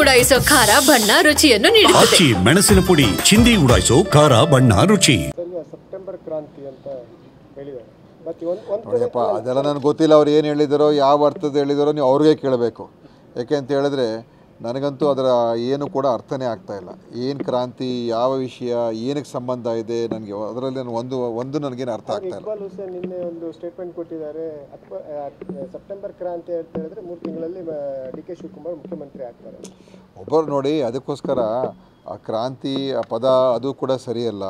ಉಡಾಯಿಸೋ ಖಾರ ಬಣ್ಣ ರುಚಿಯನ್ನು ನೀಡುತ್ತದೆ. ಆಚಿ ಮೆಣಸಿನ ಪುಡಿ ಚಿಂದಿ ಉಡಾಯಿಸೋ ಖಾರ ಬಣ್ಣ ರುಚಿ. ಸೆಪ್ಟೆಂಬರ್ ಕ್ರಾಂತಿ ಅಂತ ಹೇಳಿದ್ದಾರೆ. ನೋಡಿಯಪ್ಪ, ಅದೆಲ್ಲ ನನಗೆ ಗೊತ್ತಿಲ್ಲ. ಅವ್ರು ಏನು ಹೇಳಿದಾರೋ, ಯಾವ ಅರ್ಥದ ಹೇಳಿದಾರೋ ನೀವು ಅವ್ರಿಗೆ ಕೇಳಬೇಕು. ಯಾಕೆ ಅಂತ ಹೇಳಿದ್ರೆ ನನಗಂತೂ ಅದರ ಏನು ಕೂಡ ಅರ್ಥನೇ ಆಗ್ತಾಯಿಲ್ಲ. ಏನು ಕ್ರಾಂತಿ, ಯಾವ ವಿಷಯ, ಏನಕ್ಕೆ ಸಂಬಂಧ ಇದೆ, ನನಗೆ ಅದರಲ್ಲಿ ಒಂದು ನನಗೇನು ಅರ್ಥ ಆಗ್ತಾಯಿಲ್ಲ. ಇಕ್ಬಾಲ್ ಹುಸೇನ್ ನಿನ್ನೆ ಒಂದು ಸ್ಟೇಟ್ಮೆಂಟ್ ಕೊಟ್ಟಿದ್ದಾರೆ. ಸೆಪ್ಟೆಂಬರ್ ಕ್ರಾಂತಿ ಅಂತ ಹೇಳಿದ್ರೆ 3 ತಿಂಗಳಲ್ಲಿ ಡಿ ಕೆ ಶಿವಕುಮಾರ್ ಮುಖ್ಯಮಂತ್ರಿ ಆಗ್ತಾರೆ. ಒಬ್ಬರು ನೋಡಿ, ಅದಕ್ಕೋಸ್ಕರ ಆ ಕ್ರಾಂತಿ ಆ ಪದ ಅದು ಕೂಡ ಸರಿಯಲ್ಲ.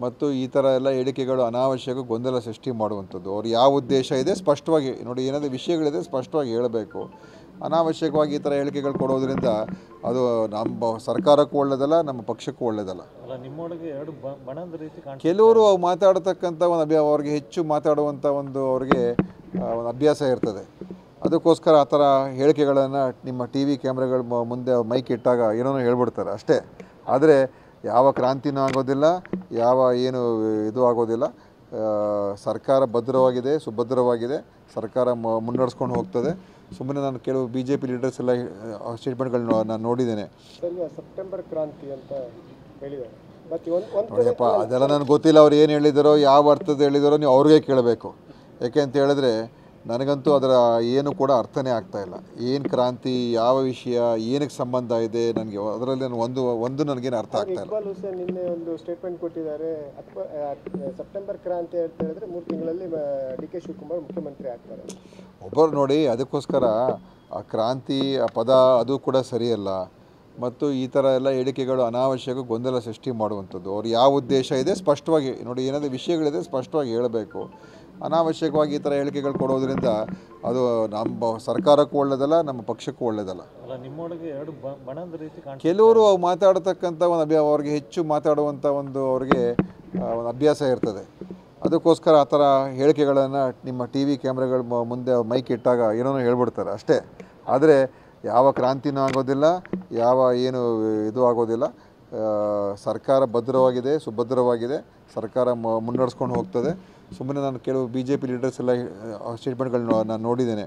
ಮತ್ತು ಈ ಥರ ಎಲ್ಲ ಹೇಳಿಕೆಗಳು ಅನಾವಶ್ಯಕ ಗೊಂದಲ ಸೃಷ್ಟಿ ಮಾಡುವಂಥದ್ದು. ಅವ್ರು ಯಾವ ಉದ್ದೇಶ ಇದೆ ಸ್ಪಷ್ಟವಾಗಿ ನೋಡಿ, ಏನಾದರೂ ವಿಷಯಗಳಿದೆ ಸ್ಪಷ್ಟವಾಗಿ ಹೇಳಬೇಕು. ಅನಾವಶ್ಯಕವಾಗಿ ಈ ಥರ ಹೇಳಿಕೆಗಳು ಕೊಡೋದ್ರಿಂದ ಅದು ನಮ್ಮ ಸರ್ಕಾರಕ್ಕೂ ಒಳ್ಳೆಯದಲ್ಲ, ನಮ್ಮ ಪಕ್ಷಕ್ಕೂ ಒಳ್ಳೆಯದಲ್ಲ. ಕೆಲವರು ಮಾತಾಡತಕ್ಕಂಥ ಒಂದು ಅವ್ರಿಗೆ ಹೆಚ್ಚು ಮಾತಾಡುವಂಥ ಅವ್ರಿಗೆ ಒಂದು ಅಭ್ಯಾಸ ಇರ್ತದೆ. ಅದಕ್ಕೋಸ್ಕರ ಆ ಥರ ಹೇಳಿಕೆಗಳನ್ನು ನಿಮ್ಮ ಟಿ ವಿ ಕ್ಯಾಮ್ರಾಗಳ ಮುಂದೆ ಮೈಕ್ ಇಟ್ಟಾಗ ಏನೋ ಹೇಳ್ಬಿಡ್ತಾರೆ ಅಷ್ಟೇ. ಆದರೆ ಯಾವ ಕ್ರಾಂತಿನೂ ಆಗೋದಿಲ್ಲ, ಯಾವ ಏನು ಇದು ಆಗೋದಿಲ್ಲ. ಸರ್ಕಾರ ಭದ್ರವಾಗಿದೆ, ಸುಭದ್ರವಾಗಿದೆ. ಸರ್ಕಾರ ಮುನ್ನಡೆಸ್ಕೊಂಡು ಹೋಗ್ತದೆ. ಸುಮ್ಮನೆ ನಾನು ಕೆಲವು BJP ಲೀಡರ್ಸ್ ಎಲ್ಲ ಸ್ಟೇಟ್ಮೆಂಟ್ಗಳನ್ನ ನಾನು ನೋಡಿದ್ದೇನೆ. ಸೆಪ್ಟೆಂಬರ್ ಕ್ರಾಂತಿ ಅಂತ ಹೇಳಿದ್ದಾರೆ. ನೋಡಿಯಪ್ಪ, ಅದೆಲ್ಲ ನನಗೆ ಗೊತ್ತಿಲ್ಲ. ಅವ್ರು ಏನು ಹೇಳಿದಾರೋ, ಯಾವ ಅರ್ಥದ ಹೇಳಿದಾರೋ ನೀವು ಅವ್ರಿಗೆ ಕೇಳಬೇಕು. ಯಾಕೆ ಅಂತ ಹೇಳಿದ್ರೆ ನನಗಂತೂ ಅದರ ಏನು ಕೂಡ ಅರ್ಥನೇ ಆಗ್ತಾಯಿಲ್ಲ. ಏನು ಕ್ರಾಂತಿ, ಯಾವ ವಿಷಯ, ಏನಕ್ಕೆ ಸಂಬಂಧ ಇದೆ, ನನಗೆ ಅದರಲ್ಲಿ ಒಂದು ನನಗೇನು ಅರ್ಥ ಆಗ್ತಾಯಿಲ್ಲ. ಇಕ್ಬಾಲ್ ಹುಸೇನ್ ನಿನ್ನೆ ಒಂದು ಸ್ಟೇಟ್ಮೆಂಟ್ ಕೊಟ್ಟಿದ್ದಾರೆ. ಸೆಪ್ಟೆಂಬರ್ ಕ್ರಾಂತಿ ಅಂತ ಹೇಳಿದ್ರೆ 3 ತಿಂಗಳಲ್ಲಿ ಡಿ ಕೆ ಶಿವಕುಮಾರ್ ಮುಖ್ಯಮಂತ್ರಿ ಆಗ್ತಾರೆ. ಒಬ್ಬರು ನೋಡಿ, ಅದಕ್ಕೋಸ್ಕರ ಆ ಕ್ರಾಂತಿ ಆ ಪದ ಅದು ಕೂಡ ಸರಿಯಲ್ಲ. ಮತ್ತು ಈ ಥರ ಎಲ್ಲ ಹೇಳಿಕೆಗಳು ಅನಾವಶ್ಯಕ ಗೊಂದಲ ಸೃಷ್ಟಿ ಮಾಡುವಂಥದ್ದು. ಅವ್ರು ಯಾವ ಉದ್ದೇಶ ಇದೆ ಸ್ಪಷ್ಟವಾಗಿ ನೋಡಿ, ಏನಾದರೂ ವಿಷಯಗಳಿದೆ ಸ್ಪಷ್ಟವಾಗಿ ಹೇಳಬೇಕು. ಅನಾವಶ್ಯಕವಾಗಿ ಈ ಥರ ಹೇಳಿಕೆಗಳು ಕೊಡೋದ್ರಿಂದ ಅದು ನಮ್ಮ ಸರ್ಕಾರಕ್ಕೂ ಒಳ್ಳೆಯದಲ್ಲ, ನಮ್ಮ ಪಕ್ಷಕ್ಕೂ ಒಳ್ಳೆಯದಲ್ಲ. ಕೆಲವರು ಮಾತಾಡತಕ್ಕಂಥ ಒಂದು ಅವ್ರಿಗೆ ಹೆಚ್ಚು ಮಾತಾಡುವಂಥ ಅವ್ರಿಗೆ ಒಂದು ಅಭ್ಯಾಸ ಇರ್ತದೆ. ಅದಕ್ಕೋಸ್ಕರ ಆ ಥರ ಹೇಳಿಕೆಗಳನ್ನು ನಿಮ್ಮ ಟಿ ವಿ ಕ್ಯಾಮ್ರಾಗಳ ಮುಂದೆ ಮೈಕ್ ಇಟ್ಟಾಗ ಏನೋ ಹೇಳ್ಬಿಡ್ತಾರೆ ಅಷ್ಟೇ. ಆದರೆ ಯಾವ ಕ್ರಾಂತಿನೂ ಆಗೋದಿಲ್ಲ, ಯಾವ ಏನು ಇದು ಆಗೋದಿಲ್ಲ. ಸರ್ಕಾರ ಭದ್ರವಾಗಿದೆ, ಸುಭದ್ರವಾಗಿದೆ. ಸರ್ಕಾರ ಮುನ್ನಡೆಸ್ಕೊಂಡು ಹೋಗ್ತದೆ. ಸುಮ್ಮನೆ ನಾನು ಕೆಲವು BJP ಲೀಡರ್ಸ್ ಎಲ್ಲ ಸ್ಟೇಟ್ಮೆಂಟ್ಗಳನ್ನ ನಾನು ನೋಡಿದ್ದೇನೆ.